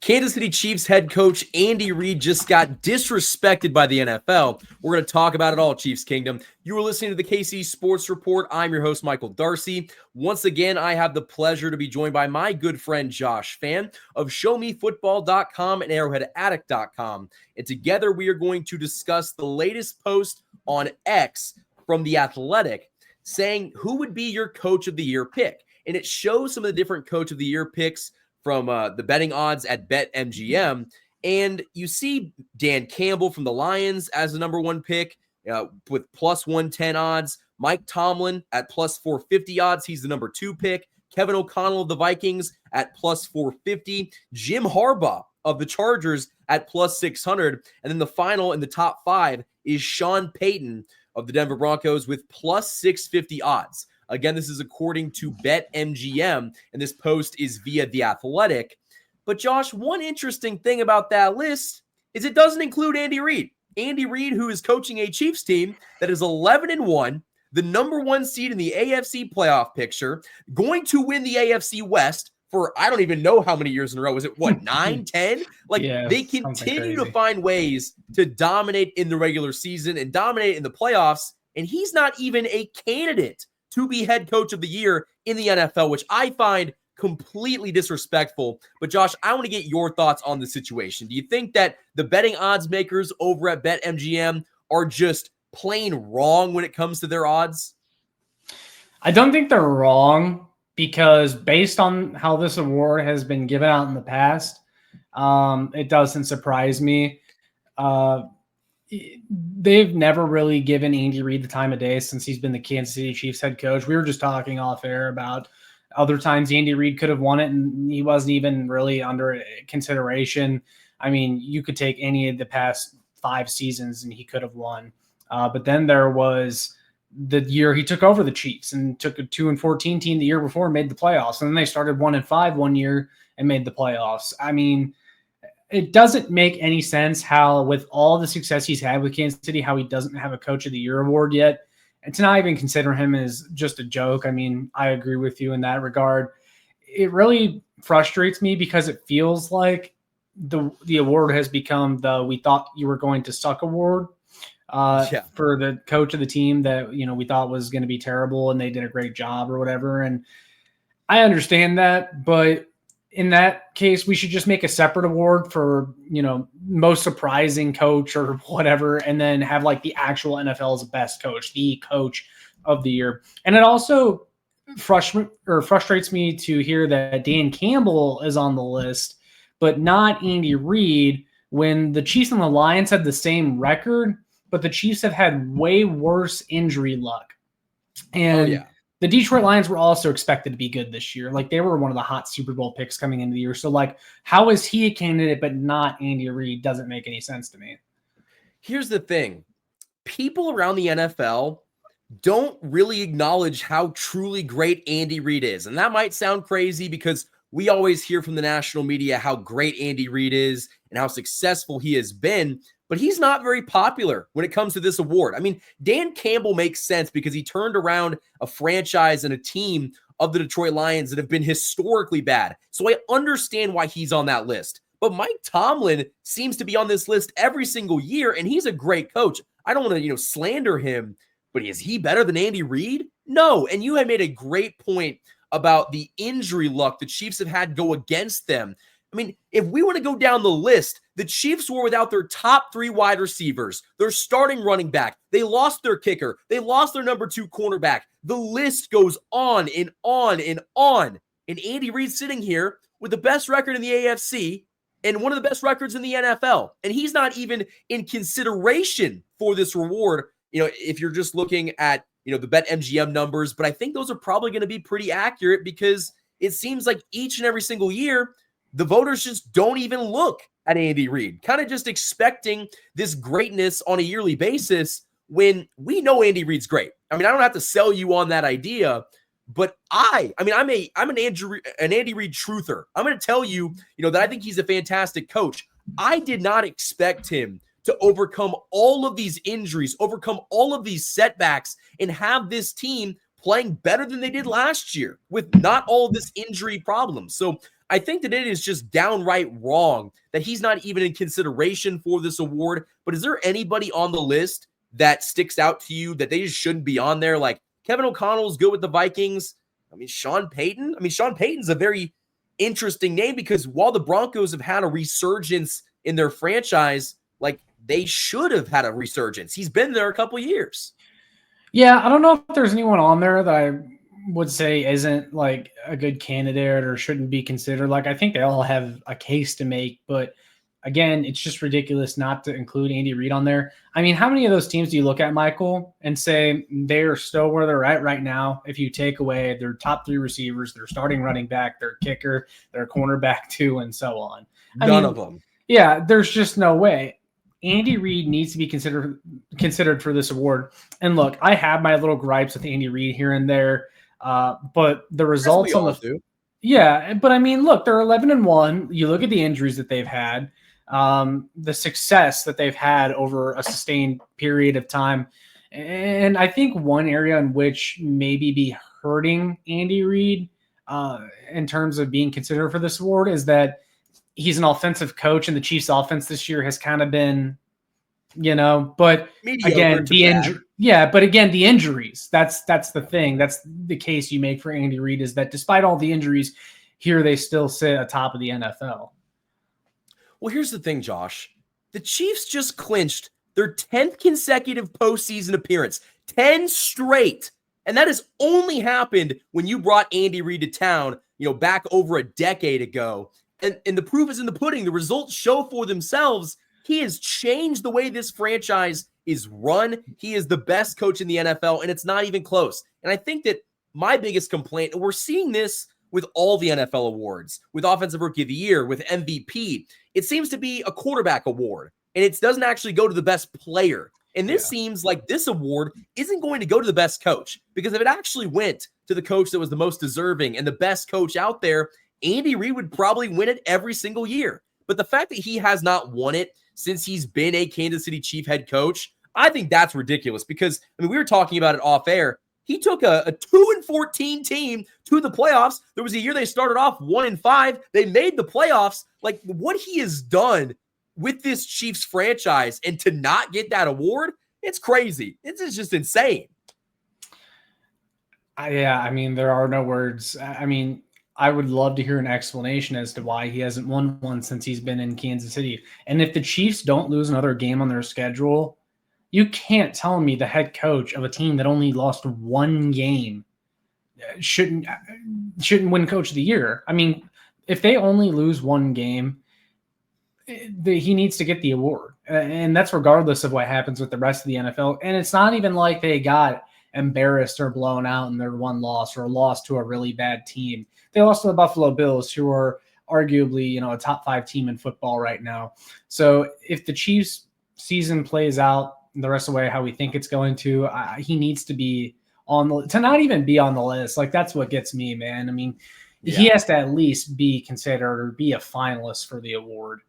Kansas City Chiefs head coach Andy Reid just got disrespected by the NFL. We're going to talk about it all, Chiefs Kingdom. You are listening to the KC Sports Report. I'm your host, Michael Darcy. Once again, I have the pleasure to be joined by my good friend Josh Fan of ShowMeFootball.com and ArrowheadAddict.com. And together we are going to discuss the latest post on X from The Athletic saying who would be your Coach of the Year pick. And it shows some of the different Coach of the Year picks from the betting odds at BetMGM. And you see Dan Campbell from the Lions as the number one pick with plus 110 odds. Mike Tomlin at plus 450 odds. He's the number two pick. Kevin O'Connell of the Vikings at plus 450. Jim Harbaugh of the Chargers at plus 600. And then the final in the top five is Sean Payton of the Denver Broncos with plus 650 odds. Again, this is according to BetMGM, and this post is via The Athletic. But Josh, one interesting thing about that list is it doesn't include Andy Reid. Andy Reid, who is coaching a Chiefs team that is 11-1, the number one seed in the AFC playoff picture, going to win the AFC West for I don't even know how many years in a row. Was it, 9, 10? They continue to find ways to dominate in the regular season and dominate in the playoffs, and he's not even a candidate to be head coach of the year in the NFL, which I find completely disrespectful. But Josh, I want to get your thoughts on the situation. Do you think that the betting odds makers over at BetMGM are just plain wrong when it comes to their odds? I don't think they're wrong because based on how this award has been given out in the past, it doesn't surprise me. They've never really given Andy Reid the time of day since he's been the Kansas City Chiefs head coach. We were just talking off air about other times Andy Reid could have won it, and he wasn't even really under consideration. I mean, you could take any of the past 5 seasons and he could have won. But then there was the year he took over the Chiefs and took a 2-14 team the year before and made the playoffs. And then they started 1-5 one year and made the playoffs. I mean, it doesn't make any sense how, with all the success he's had with Kansas City, how he doesn't have a Coach of the Year award yet. And to not even consider him is just a joke. I mean, I agree with you in that regard. It really frustrates me because it feels like the award has become the "we thought you were going to suck" award for the coach of the team that, we thought was going to be terrible and they did a great job or whatever. And I understand that, but in that case, we should just make a separate award for, most surprising coach or whatever, and then have like the actual NFL's best coach, the Coach of the Year. And it also frustrates me to hear that Dan Campbell is on the list, but not Andy Reid, when the Chiefs and the Lions had the same record, but the Chiefs have had way worse injury luck. And the Detroit Lions were also expected to be good this year. Like, they were one of the hot Super Bowl picks coming into the year. So, how is he a candidate but not Andy Reid? Doesn't make any sense to me. Here's the thing. People around the NFL don't really acknowledge how truly great Andy Reid is. And that might sound crazy because we always hear from the national media how great Andy Reid is and how successful he has been. But he's not very popular when it comes to this award. I mean, Dan Campbell makes sense because he turned around a franchise and a team of the Detroit Lions that have been historically bad. So I understand why he's on that list. But Mike Tomlin seems to be on this list every single year, and he's a great coach. I don't want to, slander him, but is he better than Andy Reid? No. And you had made a great point about the injury luck the Chiefs have had go against them. I mean, if we want to go down the list, the Chiefs were without their top 3 wide receivers, their starting running back. They lost their kicker. They lost their number 2 cornerback. The list goes on and on and on. And Andy Reid's sitting here with the best record in the AFC and one of the best records in the NFL. And he's not even in consideration for this reward, if you're just looking at, the BetMGM numbers. But I think those are probably going to be pretty accurate because it seems like each and every single year, the voters just don't even look at Andy Reid, kind of just expecting this greatness on a yearly basis when we know Andy Reid's great. I mean, I don't have to sell you on that idea, but I'm an Andy Reid truther. I'm going to tell you, that I think he's a fantastic coach. I did not expect him to overcome all of these injuries, overcome all of these setbacks, and have this team playing better than they did last year with not all of this injury problems. So I think that it is just downright wrong that he's not even in consideration for this award. But is there anybody on the list that sticks out to you that they just shouldn't be on there? Like Kevin O'Connell's good with the Vikings. I mean, Sean Payton. I mean, Sean Payton's a very interesting name because while the Broncos have had a resurgence in their franchise, like they should have had a resurgence. He's been there a couple years. Yeah, I don't know if there's anyone on there that I would say isn't like a good candidate or shouldn't be considered. Like I think they all have a case to make, but again, it's just ridiculous not to include Andy Reid on there. I mean, how many of those teams do you look at, Michael, and say they're still where they're at right now if you take away their top 3 receivers, their starting running back, their kicker, their cornerback too, and so on? None of them. Yeah, there's just no way. Andy Reid needs to be considered for this award. And look, I have my little gripes with Andy Reid here and there, but the results on the yeah, but I mean, look, they're 11-1. You look at the injuries that they've had, the success that they've had over a sustained period of time, and I think one area in which maybe be hurting Andy Reid in terms of being considered for this award is that he's an offensive coach, and the Chiefs' offense this year has kind of been, but again, the injuries. That's the thing. That's the case you make for Andy Reid is that despite all the injuries, here they still sit atop of the NFL. Well, here's the thing, Josh. The Chiefs just clinched their 10th consecutive postseason appearance, 10 straight. And that has only happened when you brought Andy Reid to town, back over a decade ago. And the proof is in the pudding. The results show for themselves. He has changed the way this franchise is run. He is the best coach in the NFL, and it's not even close. And I think that my biggest complaint, and we're seeing this with all the NFL awards, with Offensive Rookie of the Year, with MVP, it seems to be a quarterback award, and it doesn't actually go to the best player. And this seems like this award isn't going to go to the best coach, because if it actually went to the coach that was the most deserving and the best coach out there, Andy Reid would probably win it every single year. But the fact that he has not won it since he's been a Kansas City Chief head coach, I think that's ridiculous because, we were talking about it off air. He took a 2-14 team to the playoffs. There was a year they started off 1-5. They made the playoffs. Like what he has done with this Chiefs franchise and to not get that award, it's crazy. It's just insane. Yeah, there are no words. I would love to hear an explanation as to why he hasn't won one since he's been in Kansas City. And if the Chiefs don't lose another game on their schedule, you can't tell me the head coach of a team that only lost one game shouldn't win Coach of the Year. If they only lose one game, he needs to get the award. And that's regardless of what happens with the rest of the NFL. And it's not even like they got embarrassed or blown out in their one loss or lost to a really bad team. They lost to the Buffalo Bills, who are arguably, a top 5 team in football right now. So if the Chiefs season plays out the rest of the way how we think it's going to, he needs to be to not even be on the list. Like that's what gets me, man. He has to at least be considered or be a finalist for the award.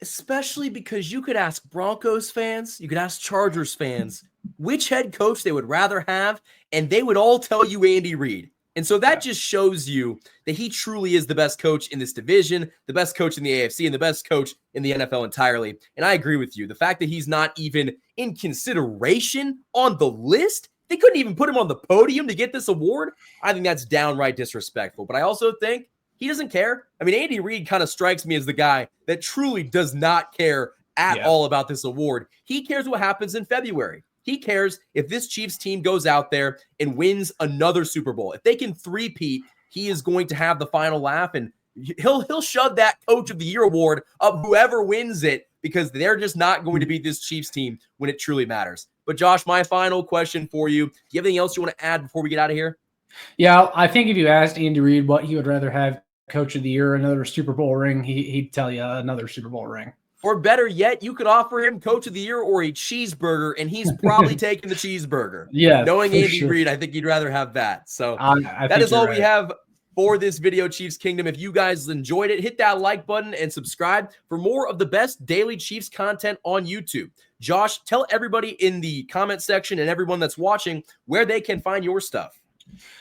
Especially because you could ask Broncos fans, you could ask Chargers fans, which head coach they would rather have, and they would all tell you Andy Reid. And so that just shows you that he truly is the best coach in this division, the best coach in the AFC, and the best coach in the NFL entirely. And I agree with you. The fact that he's not even in consideration on the list, they couldn't even put him on the podium to get this award. I think that's downright disrespectful. But I also think he doesn't care. Andy Reid kind of strikes me as the guy that truly does not care at all about this award. He cares what happens in February. He cares if this Chiefs team goes out there and wins another Super Bowl. If they can three-peat, he is going to have the final laugh, and he'll shove that Coach of the Year award up whoever wins it because they're just not going to beat this Chiefs team when it truly matters. But Josh, my final question for you. Do you have anything else you want to add before we get out of here? Yeah, I think if you asked Andy Reid what he would rather have, Coach of the Year, another Super Bowl ring, he'd tell you another Super Bowl ring. Or better yet, you could offer him Coach of the Year or a cheeseburger, and he's probably taking the cheeseburger. Yeah, knowing Andy Reid, I think you'd rather have that. So that is all we have for this video, Chiefs Kingdom. If you guys enjoyed it, hit that like button and subscribe for more of the best daily Chiefs content on YouTube. Josh, tell everybody in the comment section and everyone that's watching where they can find your stuff.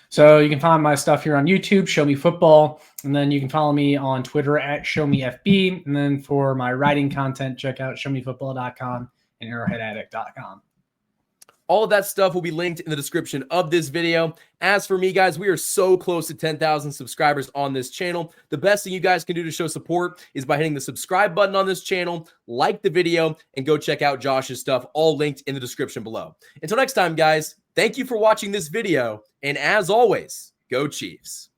So you can find my stuff here on YouTube, Show Me Football, and then you can follow me on Twitter at ShowMeFB. And then for my writing content, check out ShowMeFootball.com and ArrowheadAddict.com. All of that stuff will be linked in the description of this video. As for me, guys, we are so close to 10,000 subscribers on this channel. The best thing you guys can do to show support is by hitting the subscribe button on this channel, like the video, and go check out Josh's stuff, all linked in the description below. Until next time, guys, thank you for watching this video, and as always, go Chiefs.